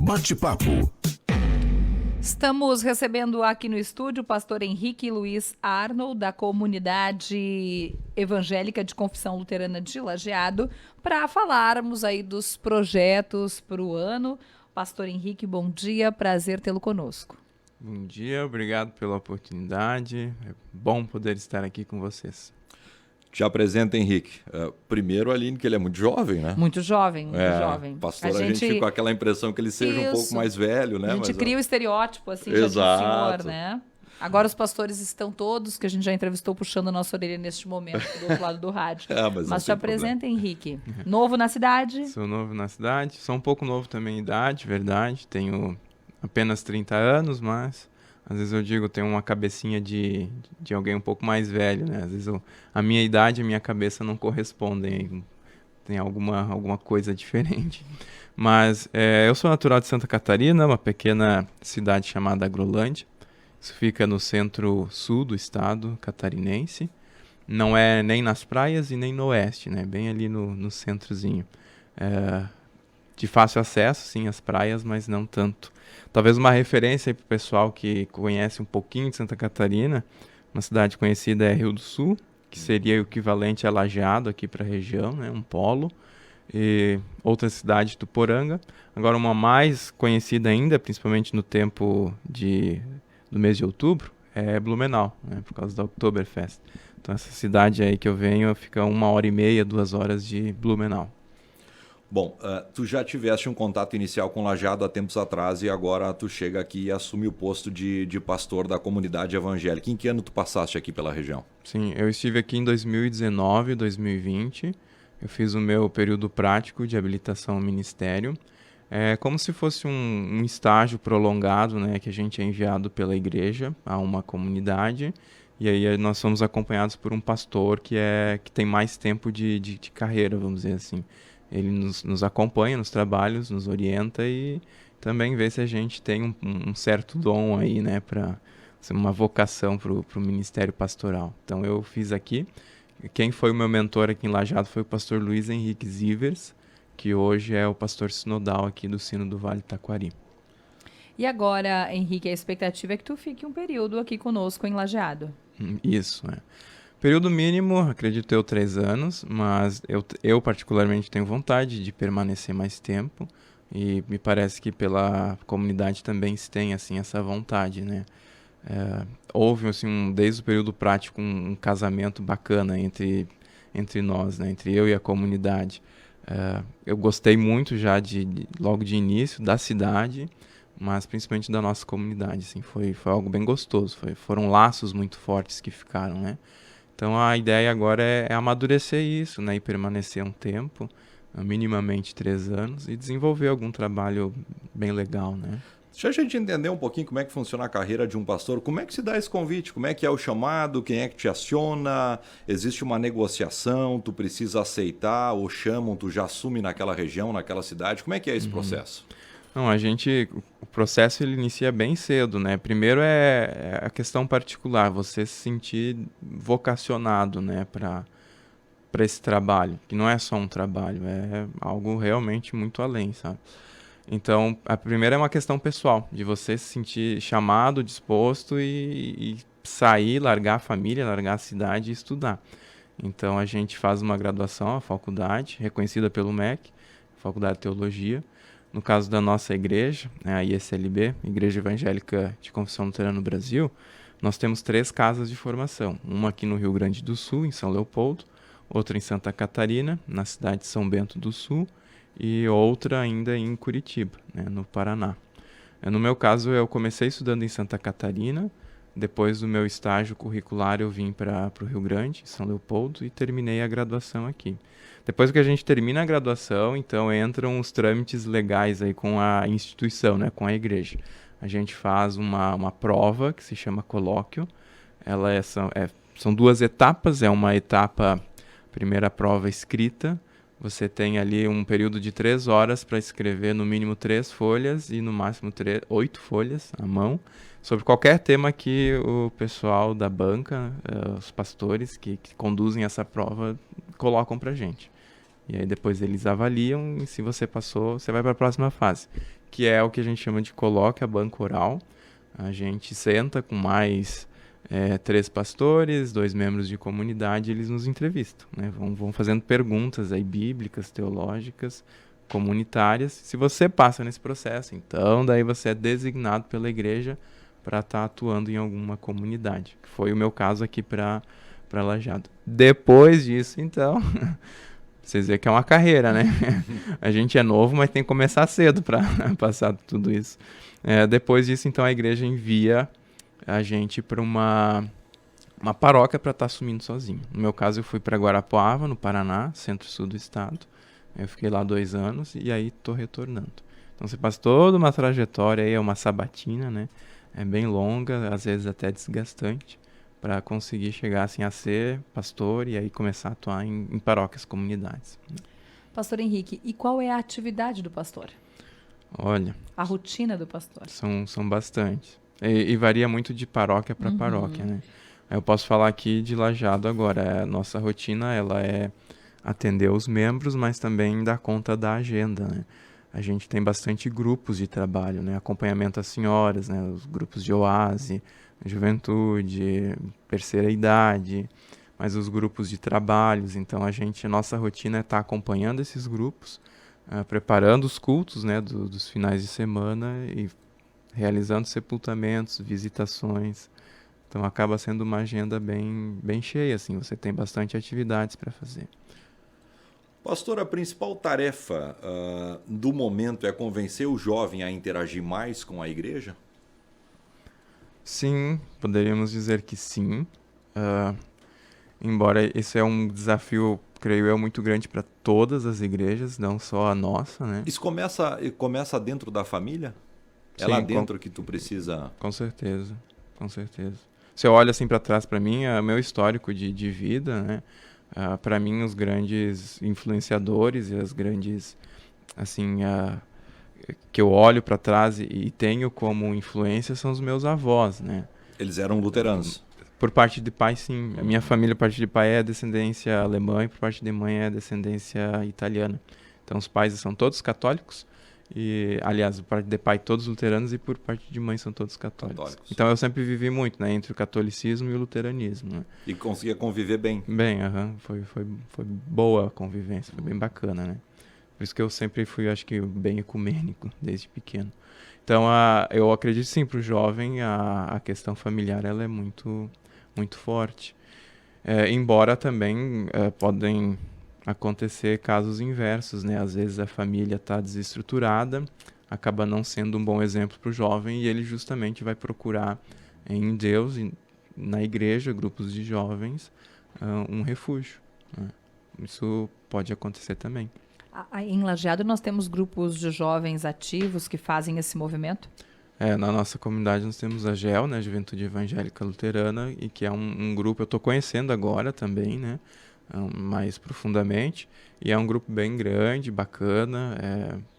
Bate-papo. Estamos recebendo aqui no estúdio o pastor Henrique Luiz Arnold, da comunidade evangélica de Confissão Luterana de Lajeado, para falarmos aí dos projetos para o ano. Pastor Henrique, bom dia, prazer tê-lo conosco. Bom dia, obrigado pela oportunidade, é bom poder estar aqui com vocês. Te apresenta, Henrique. Primeiro, Aline, que ele é muito jovem, né? Muito jovem, muito jovem. Pastor, a gente fica com aquela impressão que ele seja um pouco mais velho, né? A gente cria o estereótipo, assim, Exato. já de senhor, né? Agora os pastores estão todos, que a gente já entrevistou, puxando a nossa orelha neste momento, do outro lado do rádio. Mas te apresenta, Henrique. Novo na cidade? Sou novo na cidade, sou um pouco novo também em idade, verdade. Tenho apenas 30 anos, mas às vezes eu digo, tenho uma cabecinha de alguém um pouco mais velho, né? Às vezes a minha idade e a minha cabeça não correspondem, tem alguma coisa diferente. Mas eu sou natural de Santa Catarina, uma pequena cidade chamada Agrolândia. Isso fica no centro-sul do estado catarinense. Não é nem nas praias e nem no oeste, né? Bem ali no centrozinho. De fácil acesso, sim, às praias, mas não tanto. Talvez uma referência para o pessoal que conhece um pouquinho de Santa Catarina, uma cidade conhecida é Rio do Sul, que seria o equivalente a Lajeado aqui para a região, né? Um polo. E outra cidade, Tuporanga. Agora uma mais conhecida ainda, principalmente no tempo do mês de outubro, é Blumenau, né? Por causa da Oktoberfest. Então essa cidade aí que eu venho fica 1h30, 2 horas de Blumenau. Bom, tu já tiveste um contato inicial com Lajeado há tempos atrás e agora tu chega aqui e assume o posto de pastor da comunidade evangélica. Em que ano tu passaste aqui pela região? Sim, eu estive aqui em 2019, 2020. Eu fiz o meu período prático de habilitação ao ministério. É como se fosse um estágio prolongado, né, que a gente é enviado pela igreja a uma comunidade. E aí nós somos acompanhados por um pastor que tem mais tempo de carreira, vamos dizer assim. Ele nos acompanha nos trabalhos, nos orienta e também vê se a gente tem um certo dom aí, né, para uma vocação para o ministério pastoral. Então eu fiz aqui. Quem foi o meu mentor aqui em Lajeado foi o pastor Luiz Henrique Zivers, que hoje é o pastor sinodal aqui do Sino do Vale Taquari. E agora, Henrique, a expectativa é que tu fique um período aqui conosco em Lajeado. Isso, Período mínimo, acredito eu, 3 anos, mas eu particularmente tenho vontade de permanecer mais tempo e me parece que pela comunidade também se tem assim, essa vontade, né? Houve, assim, desde o período prático, um casamento bacana entre nós, né? Entre eu e a comunidade. Eu gostei muito já logo de início da cidade, mas principalmente da nossa comunidade, assim, foi algo bem gostoso, foram laços muito fortes que ficaram, né? Então a ideia agora é amadurecer isso, né, e permanecer um tempo, minimamente 3 anos, e desenvolver algum trabalho bem legal, né? Deixa a gente entender um pouquinho como é que funciona a carreira de um pastor, como é que se dá esse convite, como é que é o chamado, quem é que te aciona, existe uma negociação, tu precisa aceitar ou chamam, tu já assume naquela região, naquela cidade, como é que é esse processo? Não, o processo ele inicia bem cedo, né? Primeiro é a questão particular, você se sentir vocacionado, né, para esse trabalho, que não é só um trabalho, é algo realmente muito além, sabe? Então, a primeira é uma questão pessoal, de você se sentir chamado, disposto e sair, largar a família, largar a cidade e estudar. Então, a gente faz uma graduação, a faculdade, reconhecida pelo MEC, Faculdade de Teologia. No caso da nossa igreja, né, a ISLB, Igreja Evangélica de Confissão Luterana no Brasil, nós temos 3 casas de formação. Uma aqui no Rio Grande do Sul, em São Leopoldo, outra em Santa Catarina, na cidade de São Bento do Sul, e outra ainda em Curitiba, né, no Paraná. No meu caso, eu comecei estudando em Santa Catarina, depois do meu estágio curricular eu vim para o Rio Grande, São Leopoldo, e terminei a graduação aqui. Depois que a gente termina a graduação, então entram os trâmites legais aí com a instituição, né, com a igreja. A gente faz uma prova que se chama colóquio. São 2 etapas, é uma etapa, primeira prova escrita. Você tem ali um período de 3 horas para escrever no mínimo 3 folhas e no máximo 8 folhas à mão, sobre qualquer tema que o pessoal da banca, os pastores que conduzem essa prova, colocam para a gente. E aí depois eles avaliam e se você passou, você vai para a próxima fase, que é o que a gente chama de colóquio, a banca oral. A gente senta com mais 3 pastores, 2 membros de comunidade, e eles nos entrevistam, né? Vão fazendo perguntas aí bíblicas, teológicas, comunitárias. Se você passa nesse processo, então daí você é designado pela igreja para estar atuando em alguma comunidade. Que foi o meu caso aqui para Lajeado. Depois disso, então, vocês veem que é uma carreira, né? A gente é novo, mas tem que começar cedo para passar tudo isso. Depois disso, então, a igreja envia a gente para uma paróquia para estar assumindo sozinho. No meu caso, eu fui para Guarapuava, no Paraná, centro-sul do estado. Eu fiquei lá 2 anos e aí estou retornando. Então, você passa toda uma trajetória aí, é uma sabatina, né? É bem longa, às vezes até desgastante, para conseguir chegar assim a ser pastor e aí começar a atuar em paróquias, comunidades. Pastor Henrique, e qual é a atividade do pastor? Olha, A rotina do pastor? são bastante. E varia muito de paróquia para paróquia, né? Eu posso falar aqui de Lajeado agora. A nossa rotina, ela é atender os membros, mas também dar conta da agenda, né? A gente tem bastante grupos de trabalho, né? Acompanhamento às senhoras, né? Os grupos de oase, juventude, terceira idade, mas os grupos de trabalhos. Então, a nossa rotina é estar acompanhando esses grupos, preparando os cultos, né? Dos finais de semana e realizando sepultamentos, visitações. Então, acaba sendo uma agenda bem cheia, assim. Você tem bastante atividades para fazer. Pastor, a principal tarefa do momento é convencer o jovem a interagir mais com a igreja? Sim, poderíamos dizer que sim. Embora esse é um desafio, creio eu, muito grande para todas as igrejas, não só a nossa, né? Isso começa dentro da família? É Sim, lá dentro que tu precisa... Com certeza, com certeza. Se eu olho assim para trás para mim, meu histórico de vida, né? Para mim, os grandes influenciadores e as grandes, assim, que eu olho para trás e tenho como influência são os meus avós, né? Eles eram luteranos? Por parte de pai, sim. A minha família, por parte de pai, é descendência alemã e por parte de mãe é descendência italiana. Então, os pais são todos católicos. E, aliás, por parte de pai, todos luteranos, e por parte de mãe são todos católicos. Então, eu sempre vivi muito, né? Entre o catolicismo e o luteranismo, né? E conseguia conviver bem? Bem, foi boa a convivência, foi bem bacana, né? Por isso que eu sempre fui, acho que, bem ecumênico, desde pequeno. Então, eu acredito sim, para o jovem, a questão familiar ela é muito, muito forte. Embora também podem acontecer casos inversos, né? Às vezes a família está desestruturada, acaba não sendo um bom exemplo para o jovem e ele justamente vai procurar em Deus, na igreja, grupos de jovens, um refúgio, né? Isso pode acontecer também. Em Lajeado nós temos grupos de jovens ativos que fazem esse movimento? Na nossa comunidade nós temos a GEL, né, Juventude Evangélica Luterana, e que é um grupo, eu estou conhecendo agora também, né, mais profundamente, e é um grupo bem grande, bacana.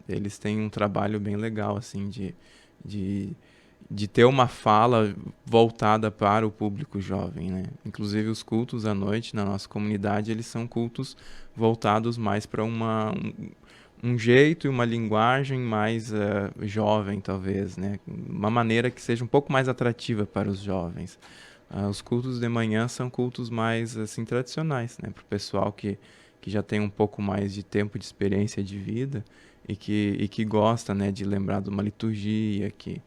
Eles têm um trabalho bem legal, assim, de ter uma fala voltada para o público jovem, né? Inclusive os cultos à noite na nossa comunidade, eles são cultos voltados mais para um jeito e uma linguagem mais jovem, talvez, né? Uma maneira que seja um pouco mais atrativa para os jovens. Os cultos de manhã são cultos mais assim tradicionais, né? Para o pessoal que já tem um pouco mais de tempo de experiência de vida e que gosta, né, de lembrar de uma liturgia, que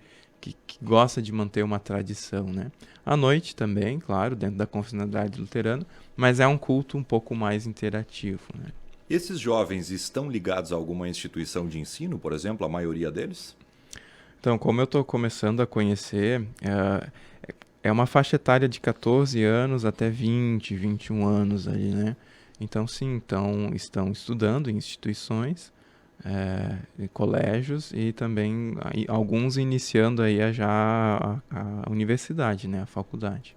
gosta de manter uma tradição, né? À noite também, claro, dentro da confessionalidade luterana, mas é um culto um pouco mais interativo, né? Esses jovens estão ligados a alguma instituição de ensino, por exemplo, a maioria deles? Então, como eu estou começando a conhecer, é uma faixa etária de 14 anos até 20, 21 anos ali, né? Então, sim, estão estudando em instituições, em colégios e também alguns iniciando aí já a universidade, né? A faculdade.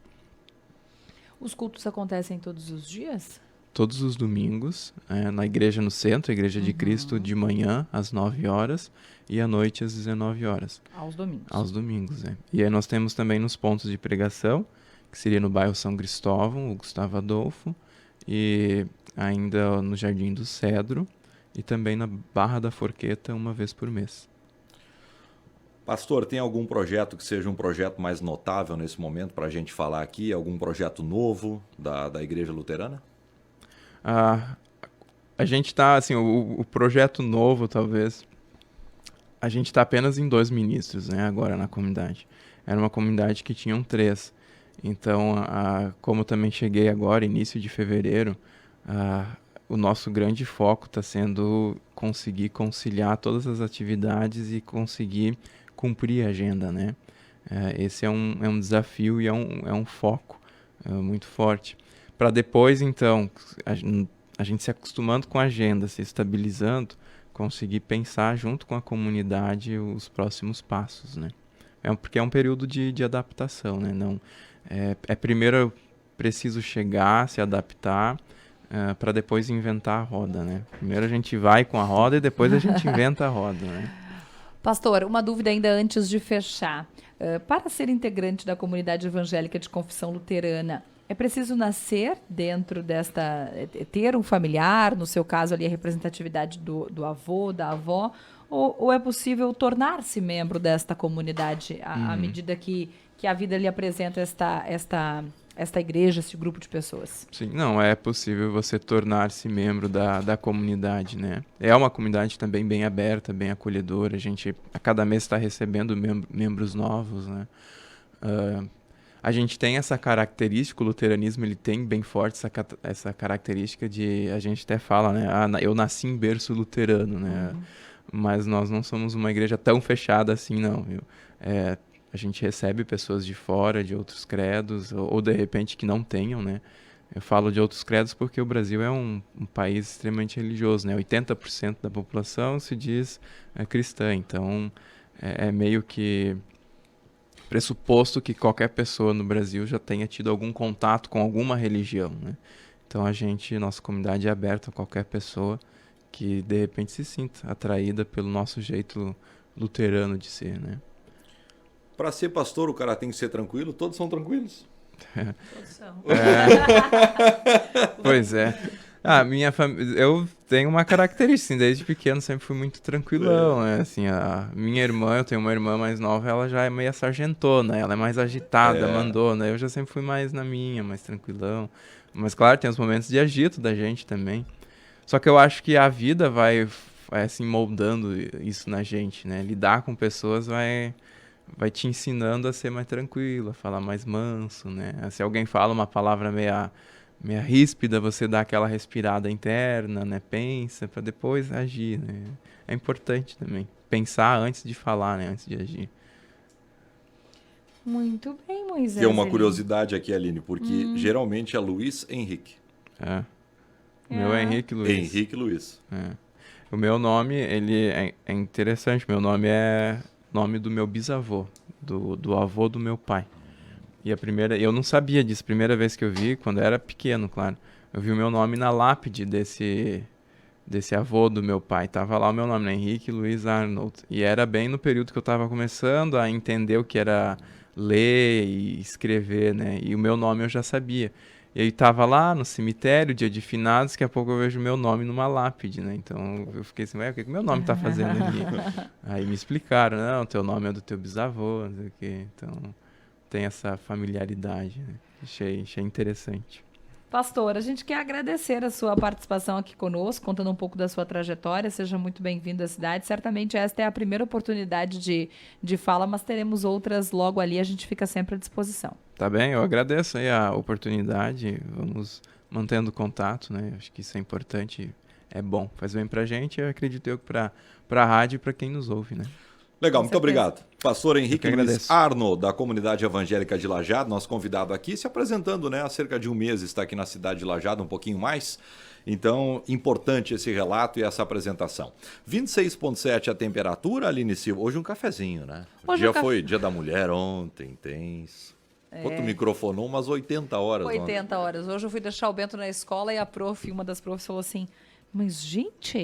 Os cultos acontecem todos os dias? Todos os domingos, na igreja no centro, a Igreja de Cristo, de manhã às 9 horas e à noite às 19 horas. Aos domingos. Aos domingos, E aí nós temos também nos pontos de pregação, que seria no bairro São Cristóvão, o Gustavo Adolfo, e ainda no Jardim do Cedro e também na Barra da Forqueta uma vez por mês. Pastor, tem algum projeto que seja um projeto mais notável nesse momento para a gente falar aqui? Algum projeto novo da Igreja Luterana? A gente está, assim, o projeto novo, talvez, a gente está apenas em 2 ministros, né, agora na comunidade. Era uma comunidade que tinham 3. Então, como também cheguei agora, início de fevereiro, o nosso grande foco está sendo conseguir conciliar todas as atividades e conseguir cumprir a agenda, né? Esse é um desafio e é um foco muito forte. Para depois, então, a gente se acostumando com a agenda, se estabilizando, conseguir pensar junto com a comunidade os próximos passos, né? Porque é um período de adaptação, né? Não, primeiro eu preciso chegar, se adaptar, para depois inventar a roda, né? Primeiro a gente vai com a roda e depois a gente inventa a roda, né? Pastor, uma dúvida ainda antes de fechar. Para ser integrante da comunidade evangélica de confissão luterana, é preciso nascer dentro ter um familiar, no seu caso ali a representatividade do avô, da avó, ou é possível tornar-se membro desta comunidade à medida que a vida lhe apresenta esta igreja, este grupo de pessoas? Sim, não, é possível você tornar-se membro da comunidade, né? É uma comunidade também bem aberta, bem acolhedora, a gente a cada mês está recebendo membros novos, né? A gente tem essa característica, o luteranismo ele tem bem forte essa característica de, a gente até fala, né? Eu nasci em berço luterano, né? Mas nós não somos uma igreja tão fechada assim, não, viu? A gente recebe pessoas de fora, de outros credos, ou de repente que não tenham, né? Eu falo de outros credos porque o Brasil é um país extremamente religioso, né? 80% da população se diz cristã, então é meio que pressuposto que qualquer pessoa no Brasil já tenha tido algum contato com alguma religião, né? Então nossa comunidade é aberta a qualquer pessoa que de repente se sinta atraída pelo nosso jeito luterano de ser, né? Para ser pastor, o cara tem que ser tranquilo? Todos são tranquilos? Todos são. Pois é. Eu tenho uma característica, assim, desde pequeno sempre fui muito tranquilão, né? Assim, a minha irmã, eu tenho uma irmã mais nova, ela já é meio sargentona, ela é mais agitada, mandona. Eu já sempre fui mais na minha, mais tranquilão. Mas claro, tem os momentos de agito da gente também. Só que eu acho que a vida vai assim, moldando isso na gente, né? Lidar com pessoas vai te ensinando a ser mais tranquilo, a falar mais manso, né? Se alguém fala uma palavra meia ríspida, você dá aquela respirada interna, né? Pensa para depois agir, né? É importante também pensar antes de falar, né? Antes de agir. Muito bem, Moisés. Tem uma curiosidade aqui, Aline, porque geralmente é Luiz Henrique. O meu é Henrique Luiz. Henrique Luiz. O meu nome, ele é interessante. Meu nome é nome do meu bisavô, do avô do meu pai. E eu não sabia disso. A primeira vez que eu vi, quando eu era pequeno, claro, eu vi o meu nome na lápide desse avô do meu pai. Tava lá o meu nome, né? Henrique Luiz Arnold. E era bem no período que eu estava começando a entender o que era ler e escrever, né? E o meu nome eu já sabia. E aí tava lá no cemitério, dia de finados, daqui a pouco eu vejo meu nome numa lápide, né? Então eu fiquei assim, o que meu nome tá fazendo ali? Aí me explicaram, não, teu nome é do teu bisavô, não sei o quê. Então tem essa familiaridade, né? Achei interessante. Pastor, a gente quer agradecer a sua participação aqui conosco, contando um pouco da sua trajetória. Seja muito bem-vindo à cidade. Certamente esta é a primeira oportunidade de fala, mas teremos outras logo ali. A gente fica sempre à disposição. Tá bem, eu agradeço aí a oportunidade. Vamos mantendo contato, né? Acho que isso é importante, é bom. Faz bem pra gente, eu acredito eu pra rádio e pra quem nos ouve, né? Legal, muito obrigado. Pastor Henrique Luiz Arnold, da Comunidade Evangélica de Lajeado, nosso convidado aqui, se apresentando, né? Há cerca de um mês está aqui na cidade de Lajeado, um pouquinho mais. Então, importante esse relato e essa apresentação. 26,7 a temperatura, Aline Silva. Hoje um cafezinho, né? Foi dia da mulher ontem, intenso. Quanto microfonou? Umas 80 horas. 80 horas. Hoje eu fui deixar o Bento na escola e uma das profs falou assim, mas gente...